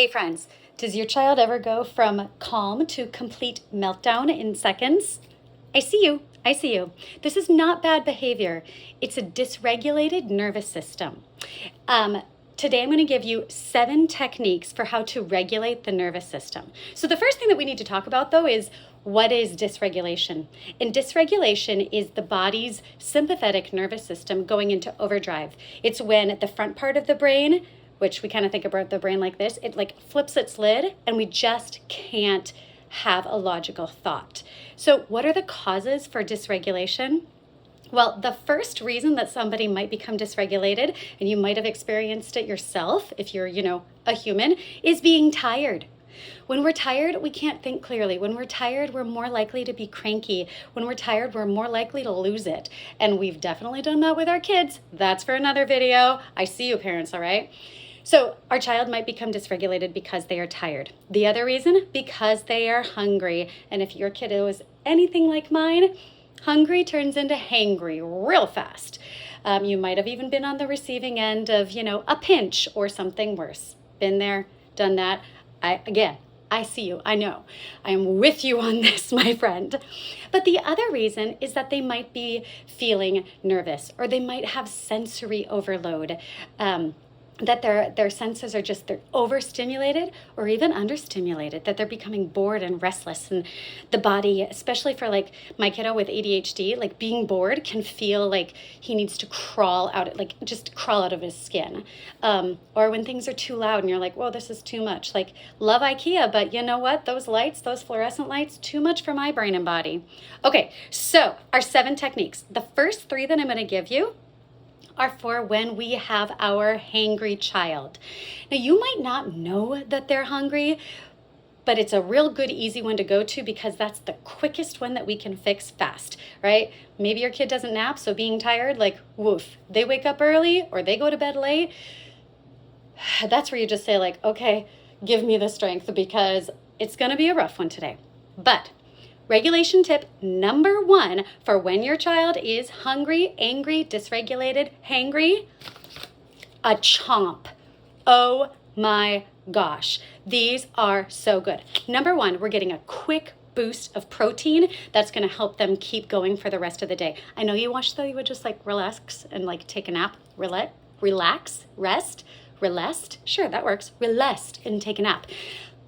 Hey friends, does your child ever go from calm to complete meltdown in seconds? I see you. I see you. This is not bad behavior. It's a dysregulated nervous system. Today I'm going to give you 7 techniques for how to regulate the nervous system. So the first thing that we need to talk about though is what is dysregulation? And dysregulation is the body's sympathetic nervous system going into overdrive. It's when the front part of the brain, which we kind of think about the brain like this, it like flips its lid and we just can't have a logical thought. So what are the causes for dysregulation? Well, the first reason that somebody might become dysregulated, and you might have experienced it yourself if you're, a human, is being tired. When we're tired, we can't think clearly. When we're tired, we're more likely to be cranky. When we're tired, we're more likely to lose it. And we've definitely done that with our kids. That's for another video. I see you, parents, all right? So our child might become dysregulated because they are tired. The other reason, because they are hungry. And if your kiddo is anything like mine, hungry turns into hangry real fast. You might have even been on the receiving end of, a pinch or something worse. Been there, done that. I see you. I know. I am with you on this, my friend. But the other reason is that they might be feeling nervous or they might have sensory overload. That their senses are they're overstimulated or even understimulated, that they're becoming bored and restless. And the body, especially for like my kiddo with ADHD, like being bored can feel like he needs to crawl out of his skin. Or when things are too loud and you're like, whoa, this is too much. Like, love IKEA, but you know what? Those lights, those fluorescent lights, too much for my brain and body. Okay, so our 7 techniques. The first 3 that I'm going to give you are for when we have our hangry child. Now, you might not know that they're hungry, but it's a real good, easy one to go to because that's the quickest one that we can fix fast, right? Maybe your kid doesn't nap, so being tired, like, woof, they wake up early or they go to bed late. That's where you just say like, okay, give me the strength because it's gonna be a rough one today. But regulation tip number 1 for when your child is hungry, angry, dysregulated, hangry, a chomp. Oh my gosh, these are so good. Number 1, we're getting a quick boost of protein that's going to help them keep going for the rest of the day. I know you wish though you would just like relax and like take a nap, relax, rest, sure, that works, relax and take a nap.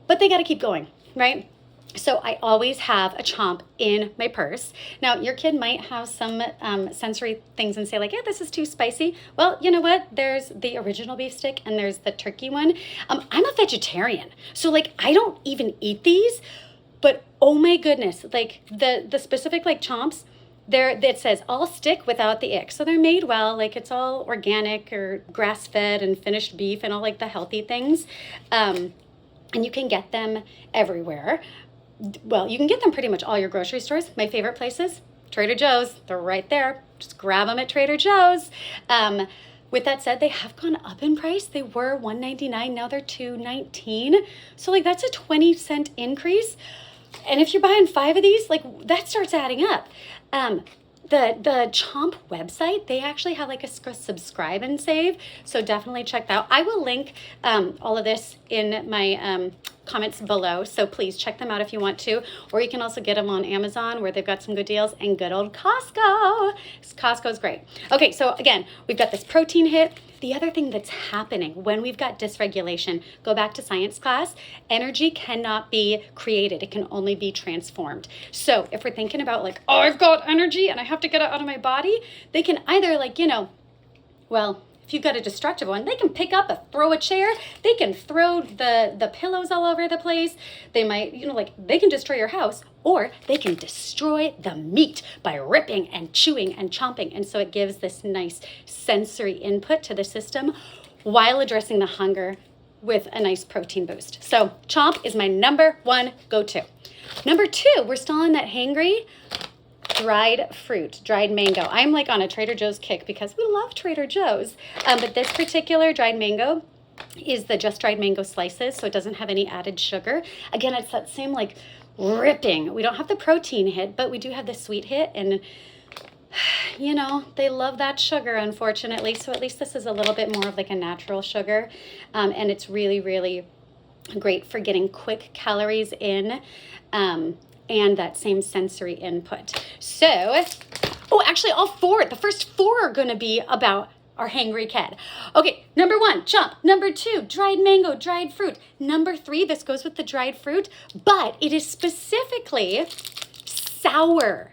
But they got to keep going, right? So I always have a chomp in my purse. Now, your kid might have some sensory things and say like, yeah, this is too spicy. Well, you know what? There's the original beef stick and there's the turkey one. I'm a vegetarian, so like I don't even eat these, but oh my goodness, like the specific like chomps, it says all stick without the ick. So they're made well, like it's all organic or grass-fed and finished beef and all like the healthy things. And you can get them everywhere. Well, you can get them pretty much all your grocery stores. My favorite places, Trader Joe's. They're right there. Just grab them at Trader Joe's. With that said, they have gone up in price. They were $1.99, now they're $2.19. So like that's a 20-cent increase. And if you're buying 5 of these, like that starts adding up. The Chomp website, they actually have like a subscribe and save. So definitely check that out. I will link all of this in my comments below. So please check them out if you want to. Or you can also get them on Amazon where they've got some good deals, and good old Costco. Costco's great. Okay, so again, we've got this protein hit. The other thing that's happening when we've got dysregulation, go back to science class, energy cannot be created. It can only be transformed. So if we're thinking about like, oh, I've got energy and I have to get it out of my body, they can either like, if you've got a destructive one, they can pick up throw a chair. They can throw the pillows all over the place. They might, they can destroy your house, or they can destroy the meat by ripping and chewing and chomping. And so it gives this nice sensory input to the system while addressing the hunger with a nice protein boost. So chomp is my number 1 go-to. Number 2, we're still on that hangry. Dried fruit, dried mango. I'm like on a Trader Joe's kick because we love Trader Joe's. But this particular dried mango is the just dried mango slices, so it doesn't have any added sugar. Again, it's that same like ripping. We don't have the protein hit, but we do have the sweet hit. And they love that sugar, unfortunately. So at least this is a little bit more of like a natural sugar. And it's really, really great for getting quick calories in, and that same sensory input. So, oh, actually all four, the first four are gonna be about our hangry kid. Okay, number 1, chomp. Number 2, dried mango, dried fruit. Number 3, this goes with the dried fruit, but it is specifically sour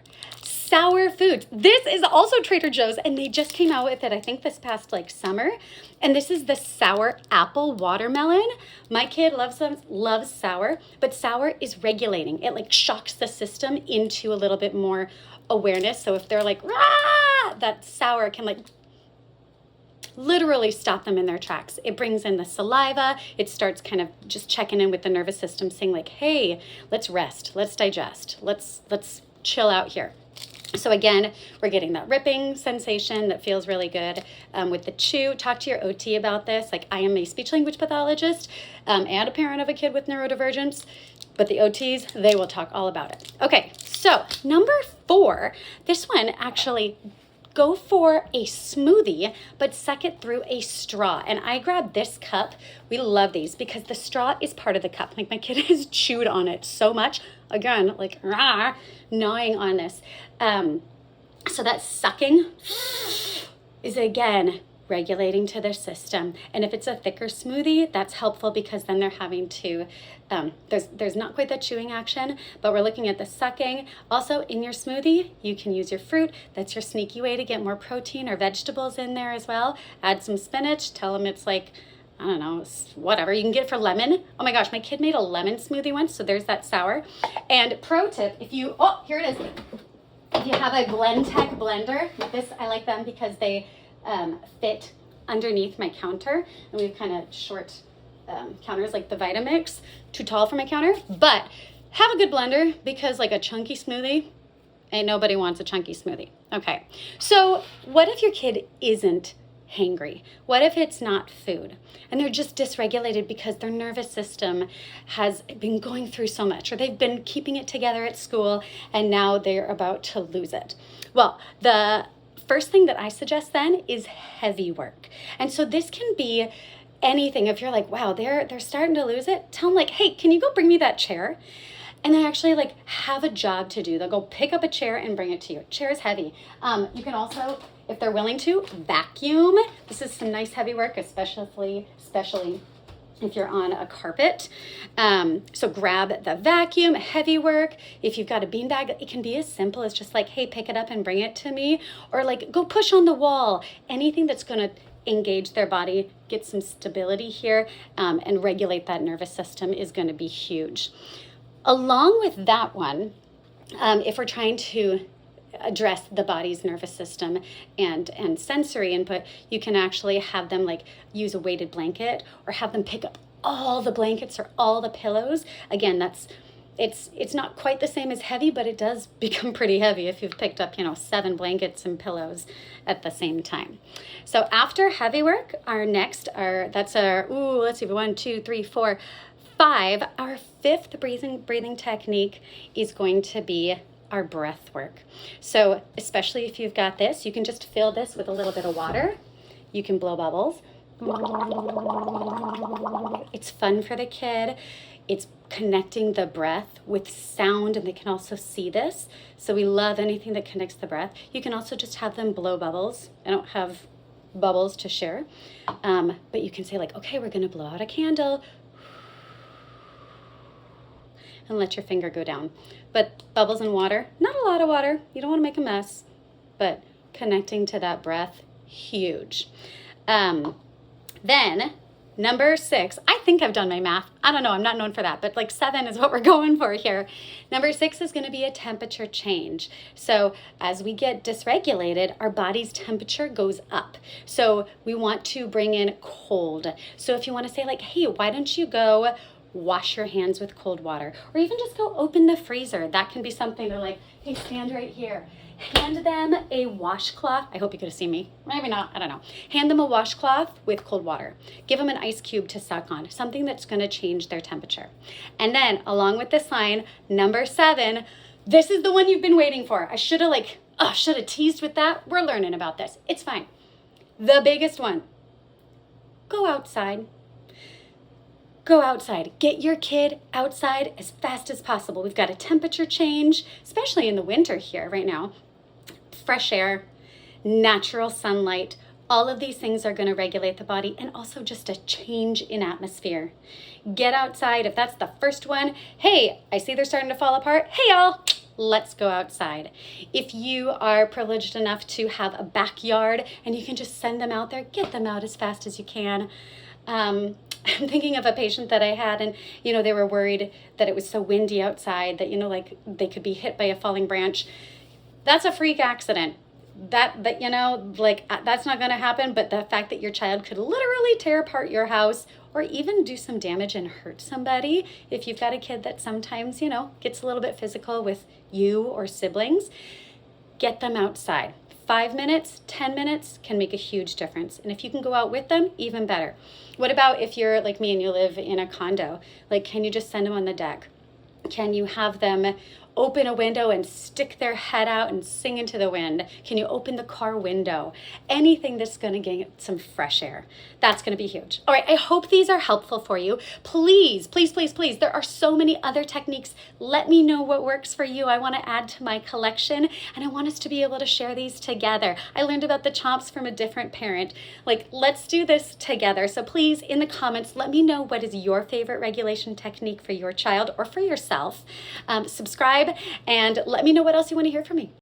foods. This is also Trader Joe's, and they just came out with it, I think this past like summer. And this is the sour apple watermelon. My kid loves sour, but sour is regulating. It like shocks the system into a little bit more awareness. So if they're like, rah, that sour can like literally stop them in their tracks. It brings in the saliva. It starts kind of just checking in with the nervous system, saying like, hey, let's rest, let's digest, let's chill out here. So again, we're getting that ripping sensation that feels really good with the chew. Talk to your OT about this. Like, I am a speech language pathologist and a parent of a kid with neurodivergence, but the OTs, they will talk all about it. Okay, so number 4, this one actually, go for a smoothie, but suck it through a straw. And I grabbed this cup. We love these because the straw is part of the cup. Like, my kid has chewed on it so much. Again, like, rah, gnawing on this. So that sucking is, again, regulating to their system. And if it's a thicker smoothie, that's helpful because then they're having to, there's not quite that chewing action, but we're looking at the sucking. Also, in your smoothie, you can use your fruit. That's your sneaky way to get more protein or vegetables in there as well. Add some spinach, tell them it's like, I don't know, whatever. You can get it for lemon. Oh my gosh, my kid made a lemon smoothie once, so there's that sour. And pro tip, if you, oh, here it is. If you have a Blendtec blender, this, I like them because they fit underneath my counter, and we have kind of short counters like the Vitamix, too tall for my counter, but have a good blender because like a chunky smoothie, ain't nobody wants a chunky smoothie. Okay, so what if your kid isn't hangry? What if it's not food and they're just dysregulated because their nervous system has been going through so much, or they've been keeping it together at school and now they're about to lose it? Well, the first thing that I suggest then is heavy work. And so this can be anything. If you're like, wow, they're starting to lose it, tell them like, hey, can you go bring me that chair? And they actually like have a job to do. They'll go pick up a chair and bring it to you. Chair is heavy. You can also, if they're willing to, vacuum. This is some nice heavy work, especially if you're on a carpet. So grab the vacuum, heavy work. If you've got a beanbag, it can be as simple as just like, hey, pick it up and bring it to me. Or like, go push on the wall. Anything that's gonna engage their body, get some stability here, and regulate that nervous system is gonna be huge. Along with that one, if we're trying to address the body's nervous system and sensory input, you can actually have them like use a weighted blanket or have them pick up all the blankets or all the pillows. Again, it's not quite the same as heavy, but it does become pretty heavy if you've picked up, 7 blankets and pillows at the same time. So after heavy work, let's see, 1, 2, 3, 4, 5. Our 5th breathing technique is going to be our breath work. So especially if you've got this, you can just fill this with a little bit of water. You can blow bubbles. It's fun for the kid. It's connecting the breath with sound, and they can also see this. So we love anything that connects the breath. You can also just have them blow bubbles. I don't have bubbles to share, but you can say like, okay, we're gonna blow out a candle, and let your finger go down. But bubbles in water, not a lot of water. You don't want to make a mess, but connecting to that breath, huge. Then number 6, I think I've done my math. I don't know, I'm not known for that, but like 7 is what we're going for here. Number 6 is going to be a temperature change. So as we get dysregulated, our body's temperature goes up. So we want to bring in cold. So if you want to say like, hey, why don't you go wash your hands with cold water, or even just go open the freezer. That can be something. They're like, hey, stand right here. Hand them a washcloth. I hope you could have seen me. Maybe not, I don't know. Hand them a washcloth with cold water. Give them an ice cube to suck on, something that's gonna change their temperature. And then along with this line, number 7, this is the one you've been waiting for. I should have teased with that. We're learning about this. It's fine. The biggest one, go outside. Go outside. Get your kid outside as fast as possible. We've got a temperature change, especially in the winter here right now. Fresh air, natural sunlight, all of these things are going to regulate the body, and also just a change in atmosphere. Get outside. If that's the first one, hey, I see they're starting to fall apart. Hey, y'all, let's go outside. If you are privileged enough to have a backyard and you can just send them out there, get them out as fast as you can. I'm thinking of a patient that I had, and they were worried that it was so windy outside that like they could be hit by a falling branch. That's a freak accident. That's not going to happen. But the fact that your child could literally tear apart your house or even do some damage and hurt somebody, if you've got a kid that sometimes gets a little bit physical with you or siblings, get them outside. 5 minutes, 10 minutes can make a huge difference. And if you can go out with them, even better. What about if you're like me and you live in a condo? Can you just send them on the deck? Can you have them open a window and stick their head out and sing into the wind? Can you open the car window? Anything that's going to get some fresh air. That's going to be huge. All right, I hope these are helpful for you. Please, please, please, please, there are so many other techniques. Let me know what works for you. I want to add to my collection, and I want us to be able to share these together. I learned about the chomps from a different parent. Let's do this together. So please, in the comments, let me know what is your favorite regulation technique for your child or for yourself. Subscribe and let me know what else you want to hear from me.